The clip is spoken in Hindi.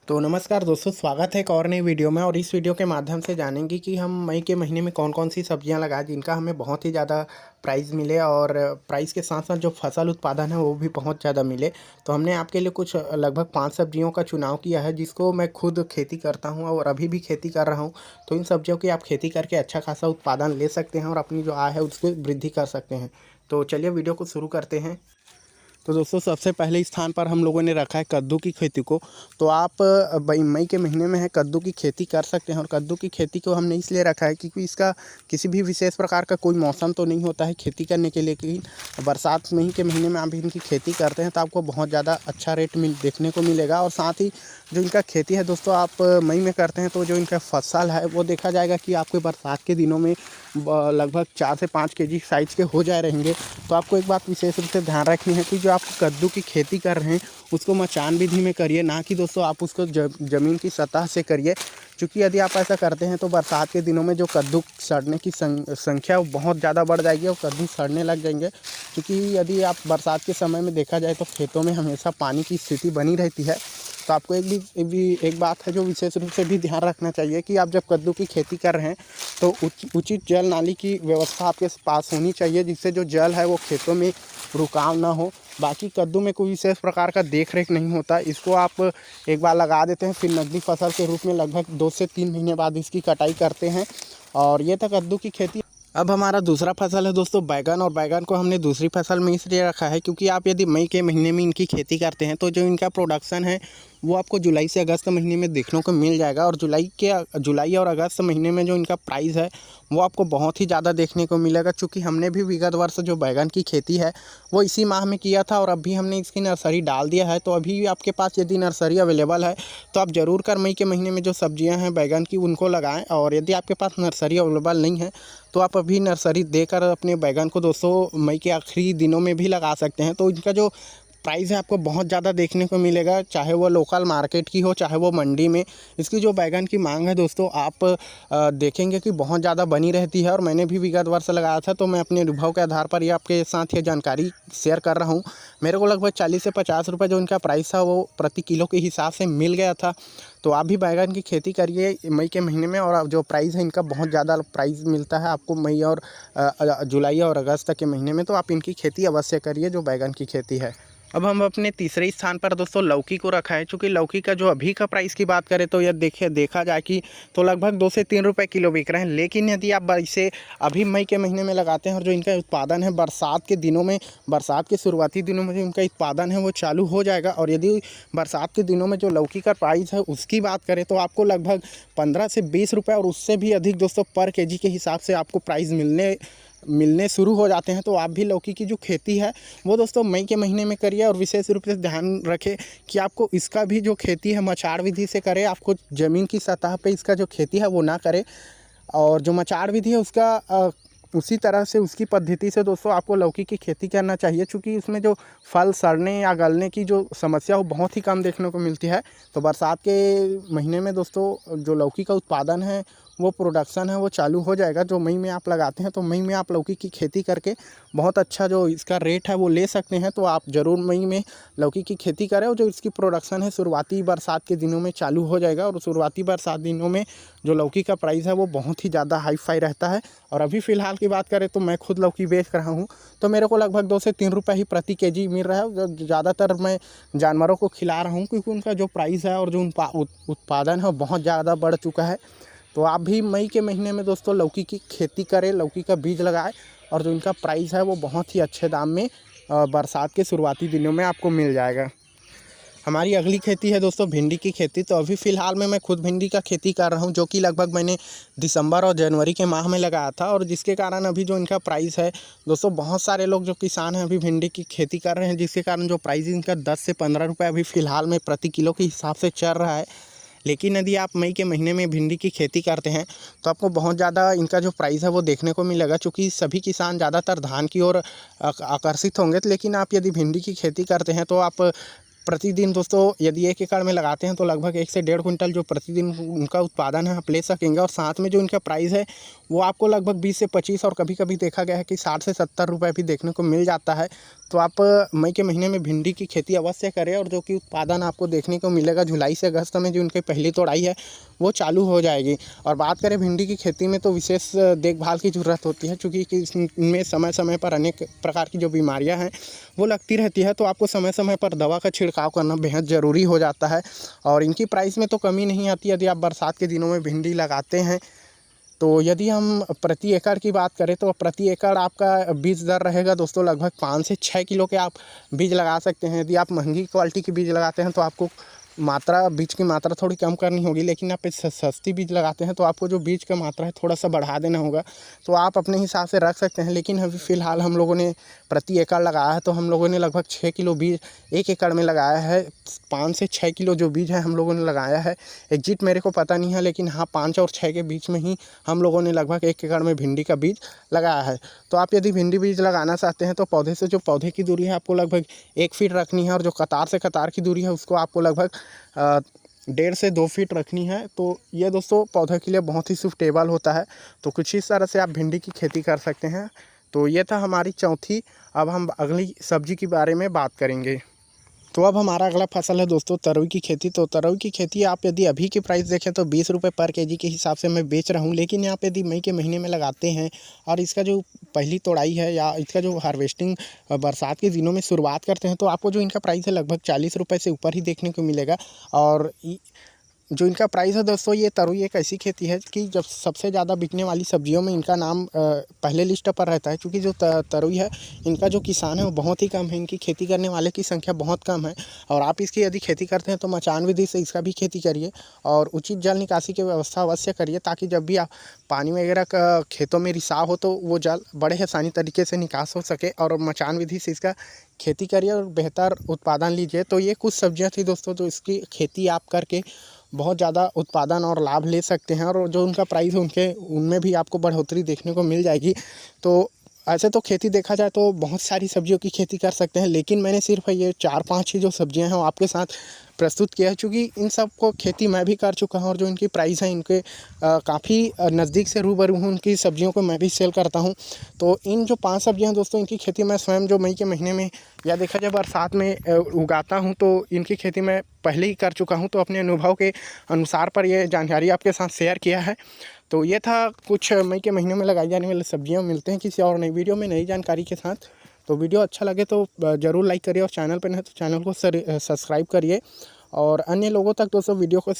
तो नमस्कार दोस्तों, स्वागत है एक और नई वीडियो में। और इस वीडियो के माध्यम से जानेंगे कि हम मई के महीने में कौन कौन सी सब्जियां लगाएं जिनका हमें बहुत ही ज़्यादा प्राइस मिले और प्राइस के साथ साथ जो फसल उत्पादन है वो भी बहुत ज़्यादा मिले। तो हमने आपके लिए कुछ लगभग 5 सब्जियों का चुनाव किया है जिसको मैं खुद खेती करता हूं और अभी भी खेती कर रहा हूं। तो इन सब्जियों की आप खेती करके अच्छा खासा उत्पादन ले सकते हैं और अपनी जो आय है उसको वृद्धि कर सकते हैं। तो चलिए वीडियो को शुरू करते हैं। तो दोस्तों, सबसे पहले स्थान पर हम लोगों ने रखा है कद्दू की खेती को। तो आप मई के महीने में है कद्दू की खेती कर सकते हैं। और कद्दू की खेती को हमने इसलिए रखा है क्योंकि इसका किसी भी विशेष प्रकार का कोई मौसम तो नहीं होता है खेती करने के लिए। लेकिन बरसात मई के महीने में आप इनकी खेती करते हैं तो आपको बहुत ज़्यादा अच्छा रेट देखने को मिलेगा। और साथ ही जो इनका खेती है दोस्तों, आप मई में करते हैं तो जो इनका फसल है वो देखा जाएगा कि आपके बरसात के दिनों में लगभग 4 से 5 केजी साइज़ के हो जाए रहेंगे। तो आपको एक बात विशेष रूप से ध्यान रखनी है कि जो आप कद्दू की खेती कर रहे हैं उसको मचान विधि में करिए, ना कि दोस्तों आप उसको ज़मीन की सतह से करिए। क्योंकि यदि आप ऐसा करते हैं तो बरसात के दिनों में जो कद्दू सड़ने की संख्या वो बहुत ज़्यादा बढ़ जाएगी और कद्दू सड़ने लग जाएंगे। क्योंकि यदि आप बरसात के समय में देखा जाए तो खेतों में हमेशा पानी की स्थिति बनी रहती है। तो आपको एक बात है जो विशेष रूप से भी ध्यान रखना चाहिए कि आप जब कद्दू की खेती कर रहे हैं तो उचित जल नाली की व्यवस्था आपके पास होनी चाहिए, जिससे जो जल है वो खेतों में रुकाव ना हो। बाकी कद्दू में कोई विशेष प्रकार का देख रेख नहीं होता। इसको आप एक बार लगा देते हैं, फिर नकदी फसल के रूप में लगभग 2 से 3 महीने बाद इसकी कटाई करते हैं। और ये था कद्दू की खेती। अब हमारा दूसरा फसल है दोस्तों बैगन। और बैगन को हमने दूसरी फसल में इसलिए रखा है क्योंकि आप यदि मई के महीने में इनकी खेती करते हैं तो जो इनका प्रोडक्शन है वो आपको जुलाई से अगस्त महीने में देखने को मिल जाएगा। और जुलाई और अगस्त महीने में जो इनका प्राइस है वो आपको बहुत ही ज़्यादा देखने को मिलेगा। चूँकि हमने भी विगत वर्ष जो बैगन की खेती है वो इसी माह में किया था और अभी हमने इसकी नर्सरी डाल दिया है। तो अभी आपके पास यदि नर्सरी अवेलेबल है तो आप ज़रूर कर मई के महीने में जो सब्जियां हैं बैगन की उनको लगाएं। और यदि आपके पास नर्सरी अवेलेबल नहीं है तो आप अभी नर्सरी देकर अपने बैगन को दोस्तों मई के आखिरी दिनों में भी लगा सकते हैं। तो इनका जो प्राइस है आपको बहुत ज़्यादा देखने को मिलेगा, चाहे वो लोकल मार्केट की हो चाहे वो मंडी में। इसकी जो बैगन की मांग है दोस्तों, आप देखेंगे कि बहुत ज़्यादा बनी रहती है। और मैंने भी विगत वर्ष लगाया था तो मैं अपने अनुभव के आधार पर ये आपके साथ ये जानकारी शेयर कर रहा हूँ। मेरे को लगभग 40 से 50 रुपये जो इनका प्राइस था वो प्रति किलो के हिसाब से मिल गया था। तो आप भी बैगन की खेती करिए मई के महीने में। और जो प्राइस है इनका बहुत ज़्यादा प्राइस मिलता है आपको मई और जुलाई और अगस्त के महीने में। तो आप इनकी खेती अवश्य करिए जो बैगन की खेती है। अब हम अपने तीसरे स्थान पर दोस्तों लौकी को रखा है। चूँकि लौकी का जो अभी का प्राइस की बात करें तो यह देखा जाए कि तो लगभग 2 से 3 रुपये किलो बिक रहे हैं। लेकिन यदि आप इसे अभी मई के महीने में लगाते हैं और जो इनका उत्पादन है बरसात के दिनों में, बरसात के शुरुआती दिनों में जो इनका उत्पादन है वो चालू हो जाएगा। और यदि बरसात के दिनों में जो लौकी का प्राइस है उसकी बात करें तो आपको लगभग 15 से 20 रुपये और उससे भी अधिक दोस्तों पर केजी के हिसाब से आपको प्राइस मिलने शुरू हो जाते हैं। तो आप भी लौकी की जो खेती है वो दोस्तों मई के महीने में करिए। और विशेष रूप से ध्यान रखें कि आपको इसका भी जो खेती है मचाड़ विधि से करें। आपको ज़मीन की सतह पे इसका जो खेती है वो ना करें। और जो मचाड़ विधि है उसका उसी तरह से उसकी पद्धति से दोस्तों आपको लौकी की खेती करना चाहिए। चूँकि इसमें जो फल सड़ने या गलने की जो समस्या वो बहुत ही कम देखने को मिलती है। तो बरसात के महीने में दोस्तों जो लौकी का उत्पादन है वो प्रोडक्शन है वो चालू हो जाएगा। जो मई में आप लगाते हैं तो मई में आप लौकी की खेती करके बहुत अच्छा जो इसका रेट है वो ले सकते हैं। तो आप ज़रूर मई में लौकी की खेती करें। और जो इसकी प्रोडक्शन है शुरुआती बरसात के दिनों में चालू हो जाएगा। और शुरुआती बरसात दिनों में जो लौकी का प्राइस है वो बहुत ही ज़्यादा हाई फाई रहता है। और अभी फ़िलहाल की बात करें तो मैं खुद लौकी बेच रहा हूँ तो मेरे को लगभग 2 से 3 रुपये ही प्रति केजी मिल रहा है। ज़्यादातर मैं जानवरों को खिला रहा हूँ क्योंकि उनका जो प्राइस है और जो उत्पादन है बहुत ज़्यादा बढ़ चुका है। तो आप भी मई के महीने में दोस्तों लौकी की खेती करें, लौकी का बीज लगाएं। और जो इनका प्राइस है वो बहुत ही अच्छे दाम में बरसात के शुरुआती दिनों में आपको मिल जाएगा। हमारी अगली खेती है दोस्तों भिंडी की खेती। तो अभी फ़िलहाल में मैं खुद भिंडी का खेती कर रहा हूं, जो कि लगभग मैंने दिसंबर और जनवरी के माह में लगाया था। और जिसके कारण अभी जो इनका प्राइस है दोस्तों, बहुत सारे लोग जो किसान हैं अभी भिंडी की खेती कर रहे हैं, जिसके कारण जो प्राइस इनका 10 से 15 रुपये अभी फ़िलहाल में प्रति किलो के हिसाब से चल रहा है। लेकिन यदि आप मई के महीने में भिंडी की खेती करते हैं तो आपको बहुत ज़्यादा इनका जो प्राइस है वो देखने को मिलेगा। चूँकि सभी किसान ज़्यादातर धान की ओर आकर्षित होंगे। लेकिन आप यदि भिंडी की खेती करते हैं तो आप प्रतिदिन दोस्तों यदि 1 एकड़ में लगाते हैं तो लगभग 1 से 1.5 कुंटल जो प्रतिदिन उनका उत्पादन है आप ले सकेंगे। और साथ में जो इनका प्राइस है वो आपको लगभग 20 से 25 और कभी-कभी देखा गया है कि 60 से 70 रुपये भी देखने को मिल जाता है। तो आप मई के महीने में भिंडी की खेती अवश्य करें, और जो कि उत्पादन आपको देखने को मिलेगा जुलाई से अगस्त में जो उनकी पहली तोड़ाई है वो चालू हो जाएगी। और बात करें भिंडी की खेती में तो विशेष देखभाल की ज़रूरत होती है, चूँकि इसमें समय समय पर अनेक प्रकार की जो बीमारियां हैं वो लगती रहती है। तो आपको समय समय पर दवा का छिड़काव करना बेहद ज़रूरी हो जाता है। और इनकी प्राइस में तो कमी नहीं आती यदि आप बरसात के दिनों में भिंडी लगाते हैं। तो यदि हम प्रति एकड़ की बात करें तो प्रति एकड़ आपका बीज दर रहेगा दोस्तों लगभग 5 से 6 किलो के आप बीज लगा सकते हैं। यदि आप महंगी क्वालिटी के बीज लगाते हैं तो आपको बीज की मात्रा थोड़ी कम करनी होगी, लेकिन आप सस्ती बीज लगाते हैं तो आपको जो बीज का मात्रा है थोड़ा सा बढ़ा देना होगा। तो आप अपने हिसाब से रख सकते हैं। लेकिन अभी फ़िलहाल हम लोगों ने प्रति एकड़ लगाया है तो हम लोगों ने लगभग 6 किलो बीज 1 एकड़ में लगाया है। 5 से 6 किलो जो बीज है हम लोगों ने लगाया है। एग्जैक्ट मेरे को पता नहीं है, लेकिन हाँ 5 और 6 के बीच में ही हम लोगों ने लगभग 1 एकड़ में भिंडी का बीज लगाया है। तो आप यदि भिंडी बीज लगाना चाहते हैं तो पौधे से जो पौधे की दूरी है आपको लगभग 1 फीट रखनी है, और जो कतार से कतार की दूरी है उसको आपको लगभग 1.5 से 2 फीट रखनी है। तो ये दोस्तों पौधे के लिए बहुत ही सूटेबल होता है। तो कुछ इस तरह से आप भिंडी की खेती कर सकते हैं। तो ये था हमारी चौथी। अब हम अगली सब्जी के बारे में बात करेंगे। तो अब हमारा अगला फसल है दोस्तों तरोई की खेती। तो तरोई की खेती आप यदि अभी की प्राइस देखें तो 20 रुपये पर केजी के हिसाब से मैं बेच रहा हूँ। लेकिन आप यदि मई के महीने में लगाते हैं और इसका जो पहली तोड़ाई है या इसका जो हार्वेस्टिंग बरसात के दिनों में शुरुआत करते हैं तो आपको जो इनका प्राइस है लगभग 40 रुपये से ऊपर ही देखने को मिलेगा। और जो इनका प्राइस है दोस्तों, ये तरोई एक ऐसी खेती है कि जब सबसे ज़्यादा बिकने वाली सब्जियों में इनका नाम पहले लिस्ट पर रहता है। क्योंकि जो तरोई है इनका जो किसान है वो बहुत ही कम है, इनकी खेती करने वाले की संख्या बहुत कम है। और आप इसकी यदि खेती करते हैं तो मचान विधि से इसका भी खेती करिए, और उचित जल निकासी की व्यवस्था अवश्य करिए, ताकि जब भी आप पानी वगैरह का खेतों में रिसाव हो तो वो जल बड़े आसानी तरीके से निकास हो सके। और मचान विधि से इसका खेती करिए और बेहतर उत्पादन लीजिए। तो ये कुछ सब्जियाँ थी दोस्तों, तो इसकी खेती आप करके बहुत ज़्यादा उत्पादन और लाभ ले सकते हैं। और जो उनका प्राइस है उनमें भी आपको बढ़ोतरी देखने को मिल जाएगी। तो ऐसे तो खेती देखा जाए तो बहुत सारी सब्जियों की खेती कर सकते हैं, लेकिन मैंने सिर्फ ये 4-5 ही जो सब्जियां हैं वो आपके साथ प्रस्तुत किया है। चूँकि इन सब को खेती मैं भी कर चुका हूं, और जो इनकी प्राइस है इनके काफ़ी नज़दीक से रूबरू हूँ। उनकी सब्जियों को मैं भी सेल करता हूं। तो इन जो 5 सब्जियां दोस्तों, इनकी खेती मैं स्वयं जो मई के महीने में या देखा जाए बरसात में उगाता हूँ, तो इनकी खेती मैं पहले ही कर चुका हूँ। तो अपने अनुभव के अनुसार पर ये जानकारी आपके साथ शेयर किया है। तो ये था कुछ मई के महीने में लगाई जाने वाली सब्जियां। मिलते हैं किसी और नई वीडियो में नई जानकारी के साथ। तो वीडियो अच्छा लगे तो ज़रूर लाइक करिए, और चैनल पर नहीं तो चैनल को सब्सक्राइब करिए, और अन्य लोगों तक दोस्तों वीडियो को